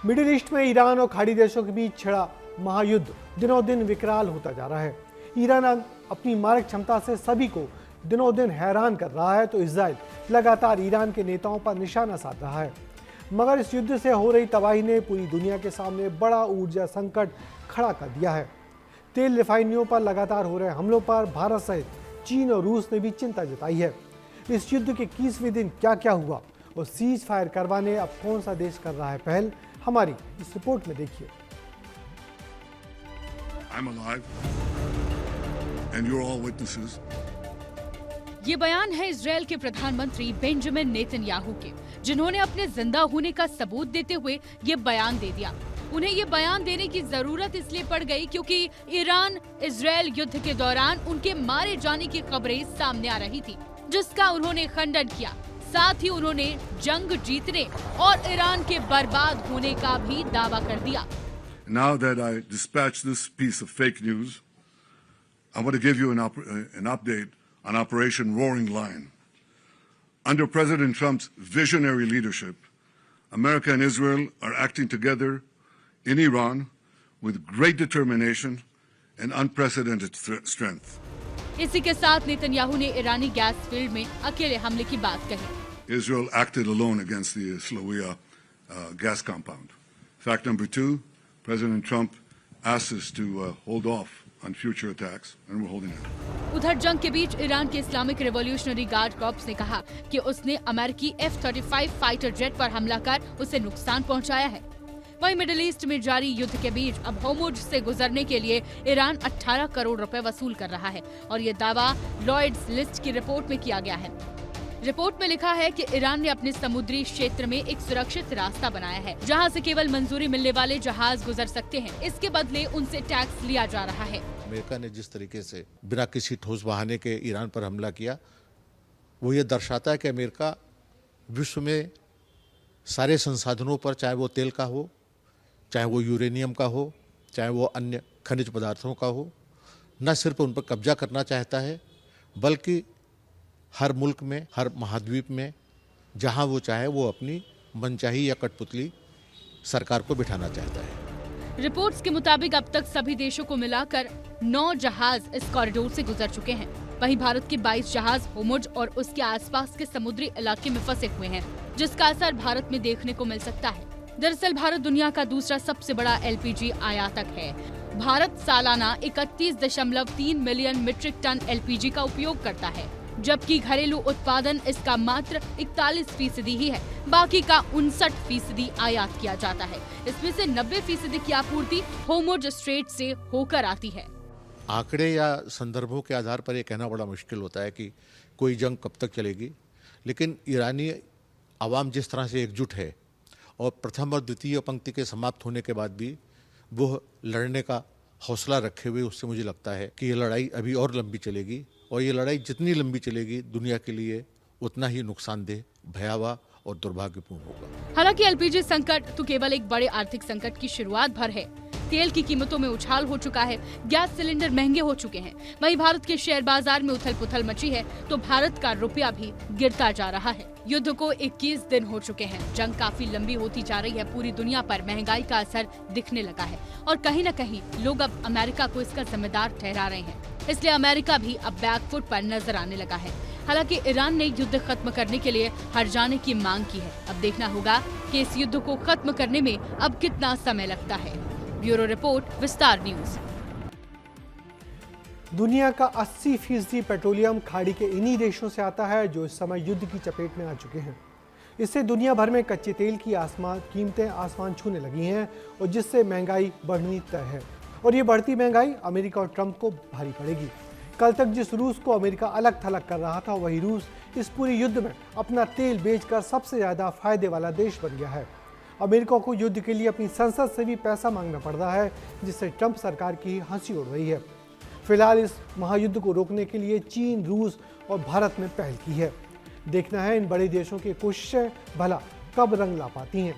Middle east में Iran और खाड़ी देशों के बीच छिड़ा महायुद्ध दिनों दिन विकराल होता जा रहा है। ईरान अपनी मारक क्षमता से सभी को दिनों दिन हैरान कर रहा है, तो इजराइल लगातार ईरान के नेताओं पर निशाना साध रहा है। मगर इस युद्ध से हो रही तबाही ने पूरी दुनिया के सामने बड़ा ऊर्जा संकट खड़ा कर दिया है। तेल रिफाइनरियों पर लगातार हो रहे हमलों पर भारत सहित चीन और रूस ने भी चिंता जताई है। इस युद्ध के 21वें दिन क्या क्या हुआ और सीज फायर करवाने अब कौन सा देश कर रहा है पहल, हमारी इस रिपोर्ट में देखिए। I'm alive, and you're all witnesses. ये बयान है इजराइल के प्रधानमंत्री बेंजामिन नेतन्याहू के, जिन्होंने अपने जिंदा होने का सबूत देते हुए ये बयान दे दिया। उन्हें ये बयान देने की जरूरत इसलिए पड़ गई क्योंकि ईरान इजराइल युद्ध के दौरान उनके मारे जाने की खबरें सामने आ रही थी, जिसका उन्होंने खंडन किया। साथ ही उन्होंने जंग जीतने और ईरान के बर्बाद होने का भी दावा कर दिया। Now that I dispatched this piece of fake news, I want to give you an update on Operation Roaring Lion. Under President Trump's visionary leadership, America and Israel are acting together in Iran with great determination and unprecedented strength. इसी के साथ Netanyahu ने ईरानी gas field में अकेले हमले की बात कही। Israel acted alone against the Slawia gas compound. Fact number 2, President Trump asked us to hold off on future attacks, and we're holding it. उधर जंग के बीच ईरान के इस्लामिक रिवॉल्यूशनरी गार्ड कॉर्प्स ने कहा कि उसने अमेरिकी F-35 फाइटर जेट पर हमला कर उसे नुकसान पहुंचाया है। वहीं मिडिल ईस्ट में जारी युद्ध के बीच अब होर्मुज से गुजरने के लिए ईरान 18 करोड़ रुपए वसूल कर रहा है और ये दावा लॉयड्स लिस्ट की रिपोर्ट में किया गया है। रिपोर्ट में लिखा है कि ईरान ने अपने समुद्री क्षेत्र में एक सुरक्षित रास्ता बनाया है, जहां से केवल मंजूरी मिलने वाले जहाज गुजर सकते हैं। इसके बदले उनसे टैक्स लिया जा रहा है। अमेरिका ने जिस तरीके से बिना किसी ठोस बहाने के ईरान पर हमला किया, वो ये दर्शाता है कि अमेरिका विश्व में सारे संसाधनों पर, चाहे वो तेल का हो, चाहे वो यूरेनियम का हो, चाहे वो अन्य खनिज पदार्थों का हो, न सिर्फ उन पर कब्जा करना चाहता है, बल्कि हर मुल्क में, हर महाद्वीप में जहां वो चाहे वो अपनी मनचाही या कठपुतली सरकार को बिठाना चाहता है। रिपोर्ट्स के मुताबिक अब तक सभी देशों को मिलाकर 9 जहाज इस कॉरिडोर से गुजर चुके हैं। वहीं भारत के 22 जहाज होर्मुज और उसके आसपास के समुद्री इलाके में फंसे हुए हैं, जिसका असर भारत में देखने को मिल सकता है। दरअसल भारत दुनिया का दूसरा सबसे बड़ा LPG आयातक है। भारत सालाना 31.3 मिलियन मीट्रिक टन LPG का उपयोग करता है, जबकि घरेलू उत्पादन इसका मात्र 41% ही है। बाकी का 59% आयात किया जाता है। इसमें से 90% की आपूर्ति होर्मुज स्ट्रेट से होकर आती है। आंकड़े या संदर्भों के आधार पर यह कहना बड़ा मुश्किल होता है कि कोई जंग कब तक चलेगी, लेकिन ईरानी आवाम जिस तरह से एकजुट है और प्रथम और द्वितीय पंक्ति के समाप्त होने के बाद भी वो लड़ने का हौसला रखे हुए, उससे मुझे लगता है कि ये लड़ाई अभी और लंबी चलेगी और ये लड़ाई जितनी लंबी चलेगी दुनिया के लिए उतना ही नुकसानदेह, भयावह और दुर्भाग्यपूर्ण होगा। हालांकि LPG संकट तो केवल एक बड़े आर्थिक संकट की शुरुआत भर है। तेल की कीमतों में उछाल हो चुका है, गैस सिलेंडर महंगे हो चुके हैं। वहीं भारत के शेयर बाजार में उथल पुथल मची है, तो भारत का रुपया भी गिरता जा रहा है। युद्ध को 21 दिन हो चुके हैं। जंग काफी लंबी होती जा रही है। पूरी दुनिया पर महंगाई का असर दिखने लगा है और कहीं न कहीं लोग अब अमेरिका को इसका जिम्मेदार ठहरा रहे हैं। इसलिए अमेरिका भी अब बैकफुट पर नजर आने लगा है। हालांकि ईरान ने युद्ध खत्म करने के लिए हट जाने की मांग की है। अब देखना होगा कि इस युद्ध को खत्म करने में अब कितना समय लगता है। ब्यूरो रिपोर्ट, विस्तार न्यूज। दुनिया का 80% पेट्रोलियम खाड़ी के इन्हीं देशों से आता है, जो इस समय युद्ध की चपेट में आ चुके हैं। इससे दुनिया भर में कच्चे तेल की कीमतें आसमान छूने लगी हैं और जिससे महंगाई बढ़नी तय है। और ये बढ़ती महंगाई अमेरिका और ट्रंप को भारी पड़ेगी। कल तक जिस रूस को अमेरिका अलग थलग कर रहा था, वही रूस इस पूरे युद्ध में अपना तेल बेचकर सबसे ज्यादा फायदे वाला देश बन गया है। अमेरिका को युद्ध के लिए अपनी संसद से भी पैसा मांगना पड़ रहा है, जिससे ट्रंप सरकार की हंसी उड़ रही है। फिलहाल इस महायुद्ध को रोकने के लिए चीन, रूस और भारत ने पहल की है। देखना है इन बड़े देशों की कोशिशें भला कब रंग ला पाती हैं।